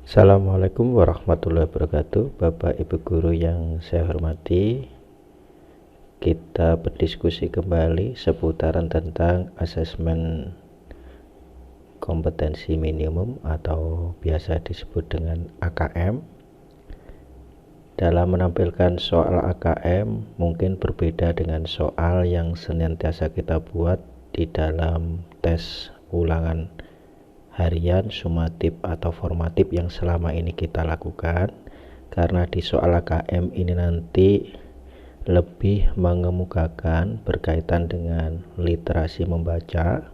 Assalamualaikum warahmatullahi wabarakatuh. Bapak Ibu guru yang saya hormati, kita berdiskusi kembali seputaran tentang asesmen kompetensi minimum atau biasa disebut dengan AKM. Dalam menampilkan soal AKM mungkin berbeda dengan soal yang senantiasa kita buat di dalam tes ulangan harian, sumatif atau formatif yang selama ini kita lakukan, karena di soal AKM ini nanti lebih mengemukakan berkaitan dengan literasi membaca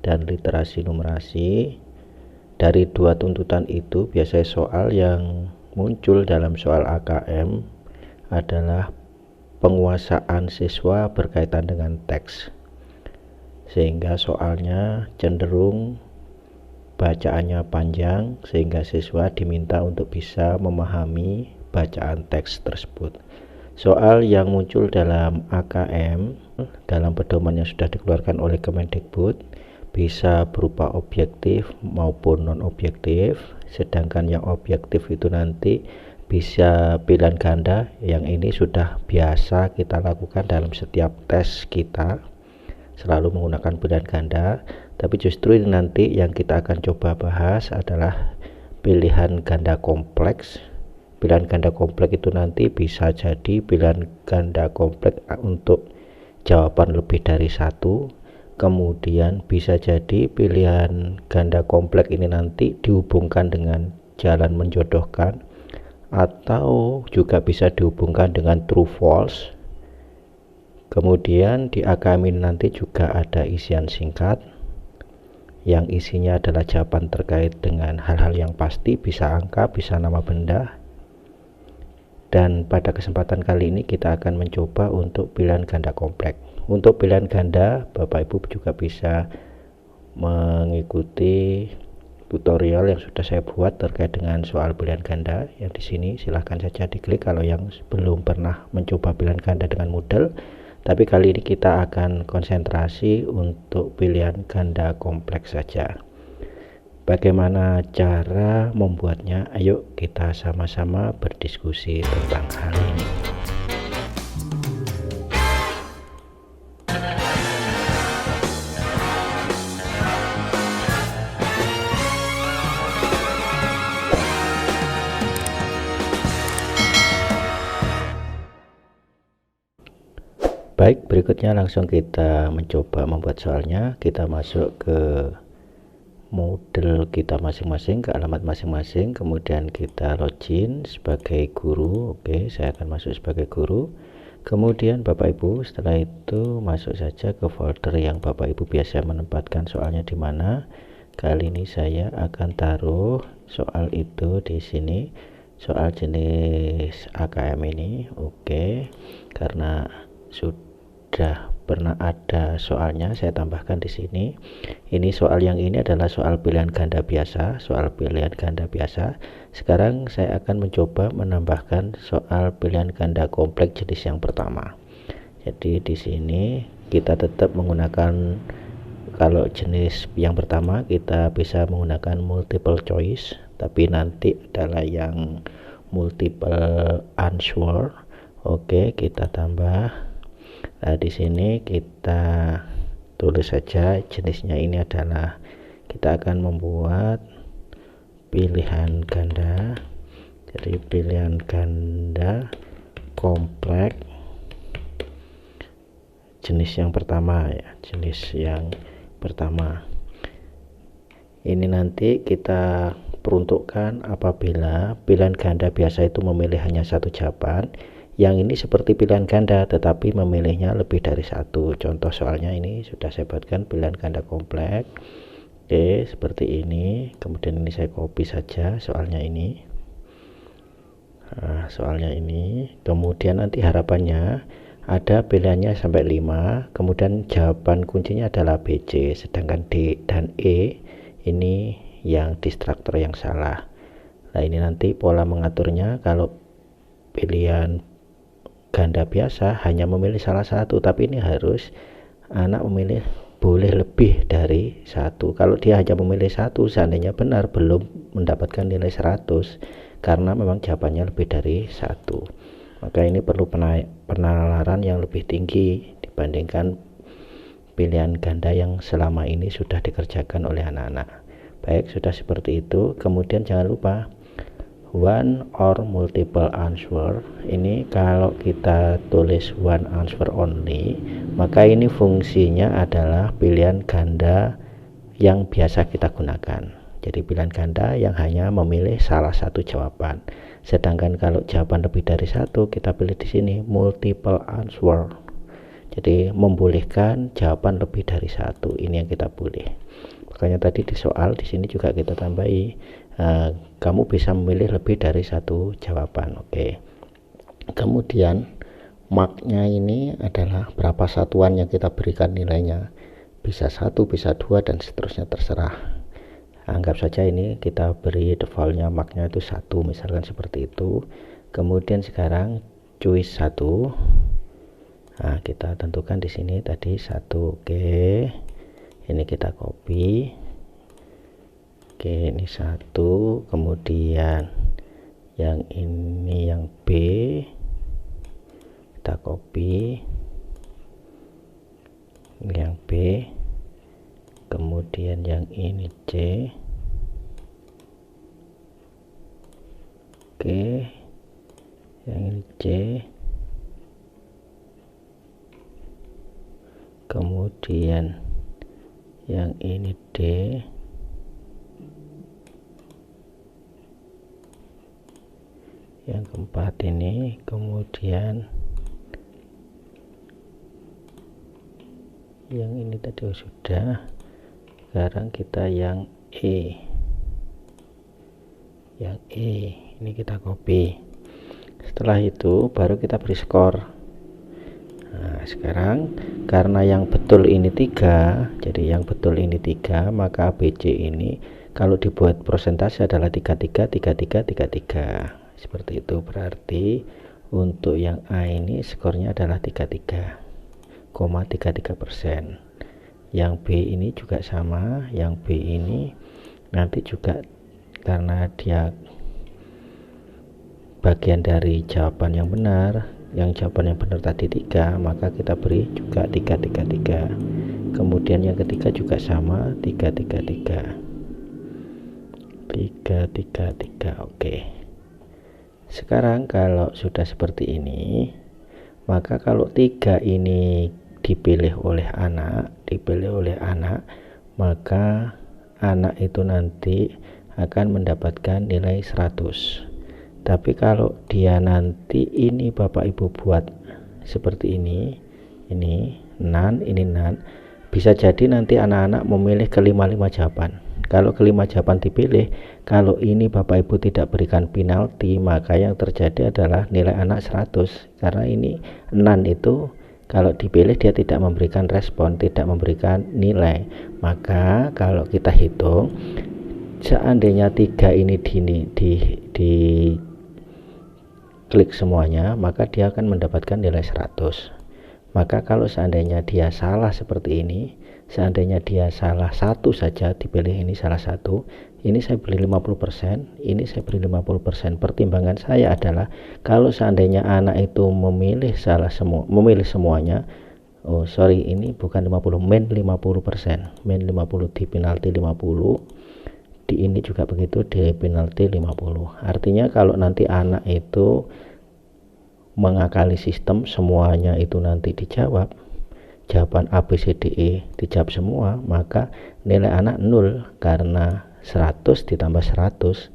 dan literasi numerasi. Dari dua tuntutan itu, biasanya soal yang muncul dalam soal AKM adalah penguasaan siswa berkaitan dengan teks, sehingga soalnya cenderung bacaannya panjang sehingga siswa diminta untuk bisa memahami bacaan teks tersebut. Soal yang muncul dalam AKM dalam pedoman yang sudah dikeluarkan oleh Kemendikbud bisa berupa objektif maupun non-objektif, sedangkan yang objektif itu nanti bisa pilihan ganda. Yang ini sudah biasa kita lakukan dalam setiap tes kita, selalu menggunakan pilihan ganda. Tapi justru ini nanti yang kita akan coba bahas adalah pilihan ganda kompleks. Pilihan ganda kompleks itu nanti bisa jadi pilihan ganda kompleks untuk jawaban lebih dari satu. Kemudian bisa jadi pilihan ganda kompleks ini nanti dihubungkan dengan jalan menjodohkan, atau juga bisa dihubungkan dengan true false. Kemudian di AKM ini nanti juga ada isian singkat yang isinya adalah jawaban terkait dengan hal-hal yang pasti, bisa angka, bisa nama benda. Dan pada kesempatan kali ini kita akan mencoba untuk pilihan ganda kompleks. Untuk pilihan ganda, Bapak Ibu juga bisa mengikuti tutorial yang sudah saya buat terkait dengan soal pilihan ganda yang di sini. Silahkan saja diklik kalau yang belum pernah mencoba pilihan ganda dengan Moodle. Tapi kali ini kita akan konsentrasi untuk pilihan ganda kompleks saja. Bagaimana cara membuatnya? Ayo kita sama-sama berdiskusi tentang hal ini. Baik, berikutnya langsung kita mencoba membuat soalnya. Kita masuk ke model kita masing-masing, ke alamat masing-masing, kemudian kita login sebagai guru. Oke, saya akan masuk sebagai guru. Kemudian Bapak Ibu setelah itu masuk saja ke folder yang Bapak Ibu biasa menempatkan soalnya di mana. Kali ini saya akan taruh soal itu di sini, soal jenis AKM ini. Oke, karena sudah pernah ada soalnya, saya tambahkan di sini. Ini soal yang ini adalah soal pilihan ganda biasa, soal pilihan ganda biasa. Sekarang saya akan mencoba menambahkan soal pilihan ganda kompleks jenis yang pertama. Jadi di sini kita tetap menggunakan, kalau jenis yang pertama kita bisa menggunakan multiple choice, tapi nanti adalah yang multiple answer. Oke, kita tambah. Nah, di sini kita tulis saja jenisnya ini adalah, kita akan membuat pilihan ganda. Jadi pilihan ganda kompleks jenis yang pertama ya, jenis yang pertama. Ini nanti kita peruntukkan apabila pilihan ganda biasa itu memilih hanya satu jawaban. Yang ini seperti pilihan ganda tetapi memilihnya lebih dari satu. Contoh soalnya ini sudah saya buatkan pilihan ganda kompleks. Oke, seperti ini. Kemudian ini saya copy saja soalnya ini. Nah, soalnya ini. Kemudian nanti harapannya ada pilihannya sampai 5. Kemudian jawaban kuncinya adalah B, C. Sedangkan D dan E ini yang destruktor yang salah. Nah, ini nanti pola mengaturnya. Kalau pilihan ganda biasa hanya memilih salah satu, tapi ini harus anak memilih boleh lebih dari 1. Kalau dia hanya memilih 1, seandainya benar belum mendapatkan nilai 100 karena memang jawabannya lebih dari 1. Maka ini perlu penalaran yang lebih tinggi dibandingkan pilihan ganda yang selama ini sudah dikerjakan oleh anak-anak. Baik, sudah seperti itu. Kemudian jangan lupa one or multiple answer. Ini kalau kita tulis one answer only, maka ini fungsinya adalah pilihan ganda yang biasa kita gunakan. Jadi pilihan ganda yang hanya memilih salah satu jawaban. Sedangkan kalau jawaban lebih dari 1, kita pilih di sini multiple answer. Jadi membolehkan jawaban lebih dari 1. Ini yang kita boleh. Makanya tadi di soal di sini juga kita tambahi kamu bisa memilih lebih dari 1 jawaban. Oke. Kemudian marknya ini adalah berapa satuan yang kita berikan nilainya, bisa 1, bisa 2, dan seterusnya, terserah. Anggap saja ini kita beri defaultnya marknya itu 1, misalkan seperti itu. Kemudian sekarang choose 1. Nah, kita tentukan di sini tadi 1. Oke, ini kita copy. Oke, ini 1. Kemudian yang ini yang B kita copy, ini yang B. Kemudian yang ini C. Oke, yang ini C. Kemudian yang ini D. Yang keempat ini, kemudian yang ini tadi sudah. Sekarang kita yang E. Yang E ini kita copy. Setelah itu baru kita beri skor. Nah, sekarang karena yang betul ini 3, jadi yang betul ini 3, maka ABC ini kalau dibuat persentase adalah 33, 33, 33. Seperti itu. Berarti untuk yang A ini skornya adalah 33,33%. Yang B ini juga sama. Yang B ini nanti juga karena dia bagian dari jawaban yang benar, yang jawaban yang benar tadi 3, maka kita beri juga 333. Kemudian yang ketiga juga sama, 333. 333. Oke. Sekarang kalau sudah seperti ini, maka kalau 3 ini dipilih oleh anak, maka anak itu nanti akan mendapatkan nilai 100. Tapi kalau dia nanti ini Bapak Ibu buat seperti ini none, bisa jadi nanti anak-anak memilih kelima-lima jawaban. Kalau kelima jawaban dipilih, kalau ini Bapak Ibu tidak berikan penalti, maka yang terjadi adalah nilai anak 100. Karena ini none itu kalau dipilih dia tidak memberikan respon, tidak memberikan nilai. Maka kalau kita hitung, seandainya 3 ini di klik semuanya, maka dia akan mendapatkan nilai 100. Maka kalau seandainya dia salah seperti ini, seandainya dia salah satu saja, dipilih ini salah satu, ini saya beri 50%, ini saya beri 50%. Pertimbangan saya adalah kalau seandainya anak itu memilih semuanya, ini bukan 50, min 50%, min 50, di penalti 50, di ini juga begitu, di penalti 50. Artinya kalau nanti anak itu mengakali sistem, semuanya itu nanti dijawab, jawaban A, B, C, D, E dijawab semua, maka nilai anak 0, karena 100 ditambah 100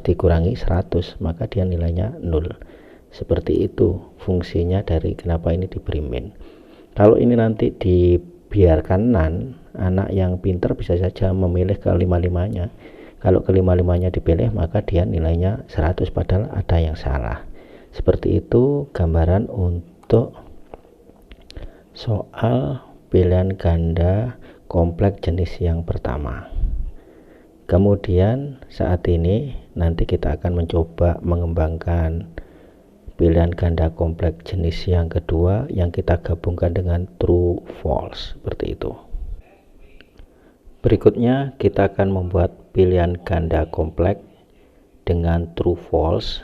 dikurangi 100, maka dia nilainya 0. Seperti itu fungsinya dari kenapa ini diberi min. Kalau ini nanti dibiarkan none, anak yang pintar bisa saja memilih kelima-limanya. Kalau kelima-limanya dipilih, maka dia nilainya 100, padahal ada yang salah. Seperti itu gambaran untuk soal pilihan ganda kompleks jenis yang pertama. Kemudian saat ini nanti kita akan mencoba mengembangkan pilihan ganda kompleks jenis yang kedua, yang kita gabungkan dengan true false, seperti itu. Berikutnya kita akan membuat pilihan ganda kompleks dengan true false.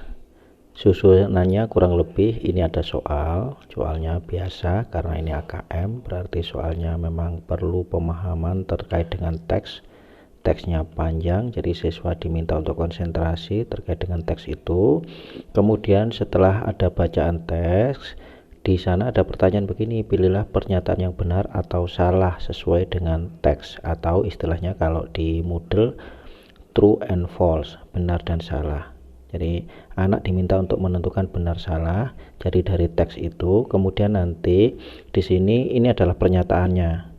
Susunannya kurang lebih ini ada soalnya biasa karena ini AKM, berarti soalnya memang perlu pemahaman terkait dengan teksnya panjang, jadi siswa diminta untuk konsentrasi terkait dengan teks itu. Kemudian setelah ada bacaan teks, di sana ada pertanyaan begini, pilihlah pernyataan yang benar atau salah sesuai dengan teks, atau istilahnya kalau di Moodle true and false, benar dan salah. Jadi anak diminta untuk menentukan benar salah. Jadi dari teks itu, kemudian nanti di sini ini adalah pernyataannya.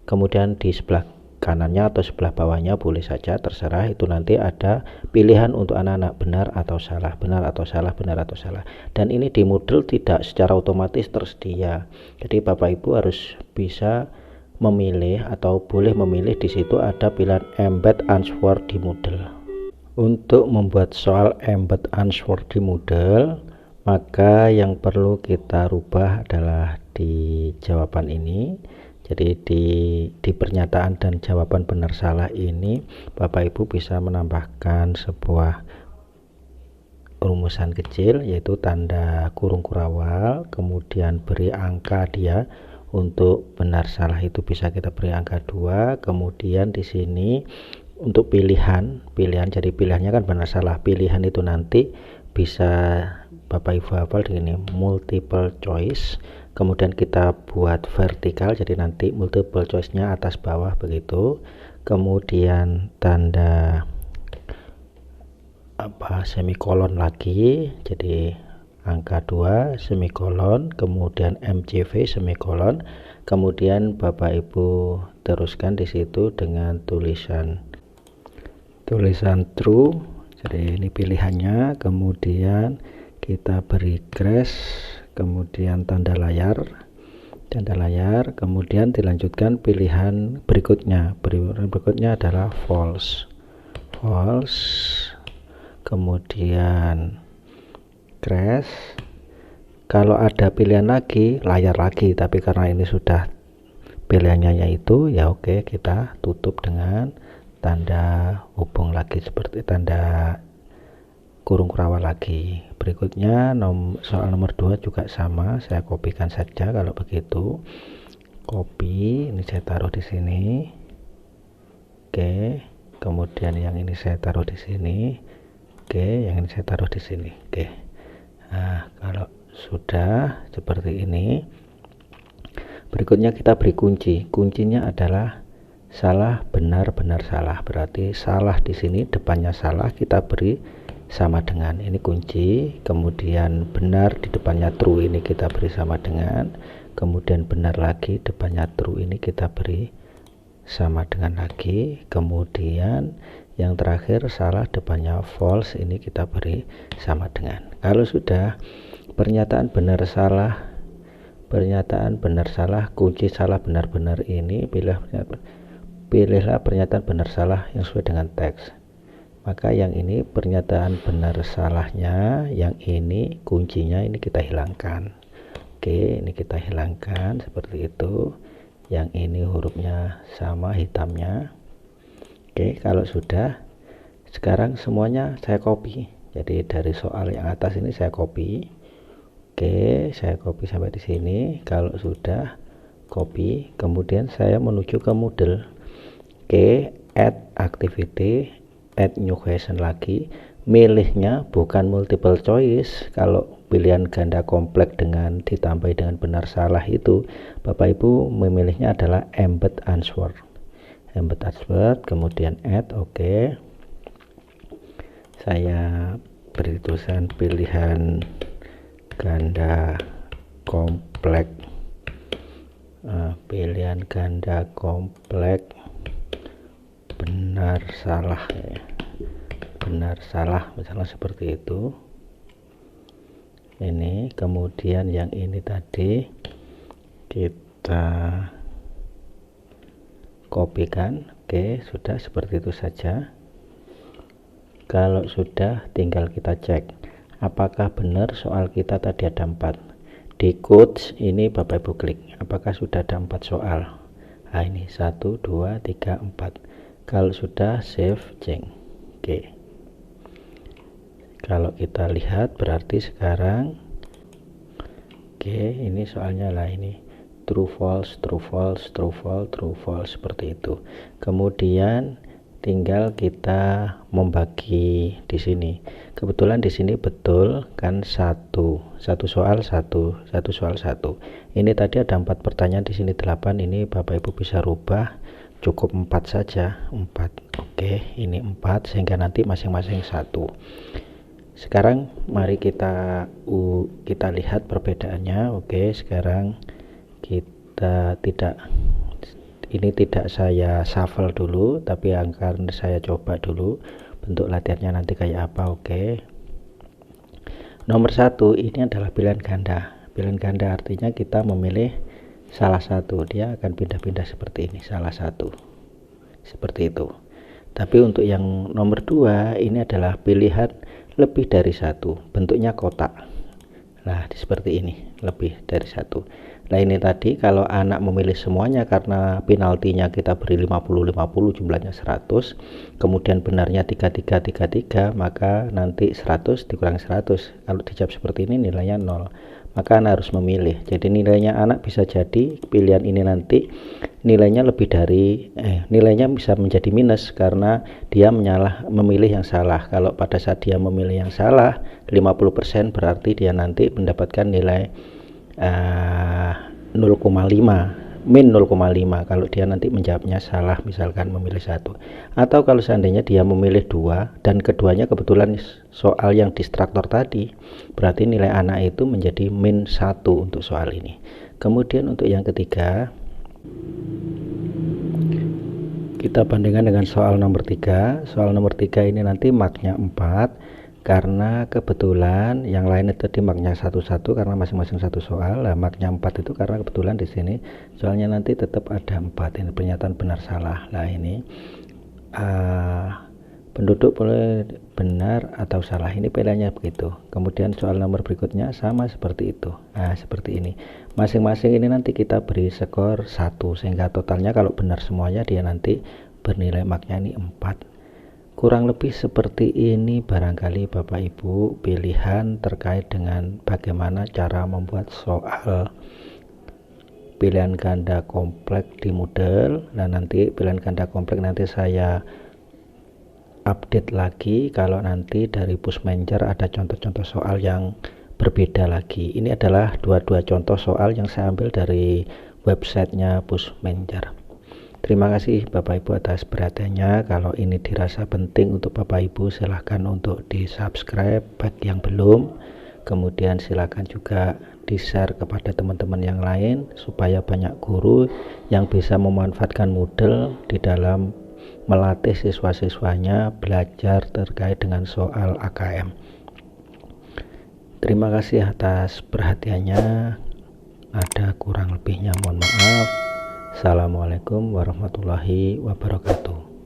Kemudian di sebelah kanannya atau sebelah bawahnya boleh saja terserah, itu nanti ada pilihan untuk anak-anak benar atau salah, benar atau salah, benar atau salah. Dan ini di Moodle tidak secara otomatis tersedia. Jadi Bapak Ibu harus bisa memilih atau boleh memilih, di situ ada pilihan embed answer di Moodle. Untuk membuat soal embed answer di Moodle, maka yang perlu kita rubah adalah di jawaban ini. Jadi di pernyataan dan jawaban benar salah ini Bapak Ibu bisa menambahkan sebuah rumusan kecil, yaitu tanda kurung kurawal, kemudian beri angka dia. Untuk benar salah itu bisa kita beri angka 2. Kemudian di sini untuk pilihan, jadi pilihannya kan benar salah, pilihan itu nanti bisa Bapak Ibu hafal dengan multiple choice. Kemudian kita buat vertikal, jadi nanti multiple choice nya atas bawah begitu. Kemudian tanda semikolon lagi, jadi angka 2 semikolon, kemudian MCV semikolon, kemudian Bapak Ibu teruskan di situ dengan tulisan true. Jadi ini pilihannya, kemudian kita beri crash, kemudian tanda layar, kemudian dilanjutkan pilihan berikutnya adalah false, kemudian crash. Kalau ada pilihan lagi, layar lagi, tapi karena ini sudah pilihannya yaitu, ya oke, kita tutup dengan tanda hubung lagi, seperti tanda kurung kurawal lagi. Berikutnya soal nomor 2 juga sama, saya kopikan saja. Kalau begitu copy, ini saya taruh di sini, oke, kemudian yang ini saya taruh di sini, oke, yang ini saya taruh di sini, oke. Nah, kalau sudah seperti ini, berikutnya kita beri kuncinya adalah salah, benar, benar, salah. Berarti salah di sini depannya salah, kita beri sama dengan, ini kunci. Kemudian benar di depannya true, ini kita beri sama dengan. Kemudian benar lagi depannya true, ini kita beri sama dengan lagi. Kemudian yang terakhir salah depannya false, ini kita beri sama dengan. Kalau sudah pernyataan benar salah, kunci salah, benar-benar, ini pilihlah pernyataan benar salah yang sesuai dengan teks. Maka yang ini pernyataan benar salahnya, yang ini kuncinya ini kita hilangkan. Oke, ini kita hilangkan seperti itu. Yang ini hurufnya sama hitamnya. Oke, kalau sudah, sekarang semuanya saya copy. Jadi dari soal yang atas ini saya copy. Oke, saya copy sampai di sini. Kalau sudah copy, kemudian saya menuju ke Moodle. Oke, add activity, add new question lagi. Milihnya bukan multiple choice. Kalau pilihan ganda kompleks dengan ditambah dengan benar salah itu, Bapak Ibu memilihnya adalah embed answer, kemudian add. Oke, saya beri tulisan pilihan ganda kompleks, pilihan ganda kompleks benar salah, misalnya seperti itu. Ini kemudian yang ini tadi kita kopikan. Oke, sudah seperti itu saja. Kalau sudah, tinggal kita cek apakah benar soal kita tadi ada 4. Di codes ini Bapak Ibu klik apakah sudah ada 4 soal. Nah ini 1 2 3 4. Kalau sudah save cek. Oke, kalau kita lihat berarti sekarang ini soalnya lah, ini true false true false true false true false seperti itu. Kemudian tinggal kita membagi di sini. Kebetulan di sini betul kan, satu soal satu soal satu. Ini tadi ada 4 pertanyaan, di sini 8. Ini Bapak Ibu bisa rubah, cukup 4 saja, 4. Oke, ini 4 sehingga nanti masing-masing satu. Sekarang mari kita lihat perbedaannya. Oke, sekarang kita tidak saya shuffle dulu, tapi akan saya coba dulu bentuk latihannya nanti kayak apa. Oke, nomor 1 ini adalah pilihan ganda. Pilihan ganda artinya kita memilih salah satu, dia akan pindah-pindah seperti ini, salah satu seperti itu. Tapi untuk yang nomor 2 ini adalah pilihan lebih dari satu, bentuknya kotak. Nah seperti ini, lebih dari satu. Nah ini tadi kalau anak memilih semuanya, karena penaltinya kita beri 50-50, jumlahnya 100, kemudian benarnya 33, maka nanti 100 dikurangi 100. Kalau dijawab seperti ini nilainya 0, maka anak harus memilih. Jadi nilainya anak bisa jadi pilihan ini nanti nilainya lebih dari nilainya bisa menjadi minus karena dia memilih yang salah. Kalau pada saat dia memilih yang salah 50%, berarti dia nanti mendapatkan nilai 0,5, min 0,5 kalau dia nanti menjawabnya salah, misalkan memilih satu. Atau kalau seandainya dia memilih 2 dan keduanya kebetulan soal yang distraktor tadi, berarti nilai anak itu menjadi min 1 untuk soal ini. Kemudian untuk yang ketiga, kita bandingkan dengan soal nomor 3. Soal nomor 3 ini nanti marknya 4, karena kebetulan yang lain itu di marknya 1-1 karena masing-masing satu soal. Nah, marknya 4 itu karena kebetulan di sini soalnya nanti tetap ada 4. Ini pernyataan benar salah. Nah ini penduduk boleh benar atau salah, ini pilihannya begitu. Kemudian soal nomor berikutnya sama seperti itu. Nah seperti ini, masing-masing ini nanti kita beri skor 1 sehingga totalnya kalau benar semuanya dia nanti bernilai marknya ini 4. Kurang lebih seperti ini barangkali Bapak Ibu pilihan terkait dengan bagaimana cara membuat soal pilihan ganda kompleks di Moodle. Nah nanti pilihan ganda kompleks nanti saya update lagi kalau nanti dari Pushmanager ada contoh-contoh soal yang berbeda lagi. Ini adalah dua contoh soal yang saya ambil dari websitenya Pushmanager. Terima kasih Bapak Ibu atas perhatiannya. Kalau ini dirasa penting untuk Bapak Ibu, silahkan untuk di subscribe bagi yang belum. Kemudian silahkan juga di share kepada teman-teman yang lain supaya banyak guru yang bisa memanfaatkan Moodle di dalam melatih siswa-siswanya belajar terkait dengan soal AKM. Terima kasih atas perhatiannya. Ada kurang lebihnya mohon maaf. Assalamualaikum warahmatullahi wabarakatuh.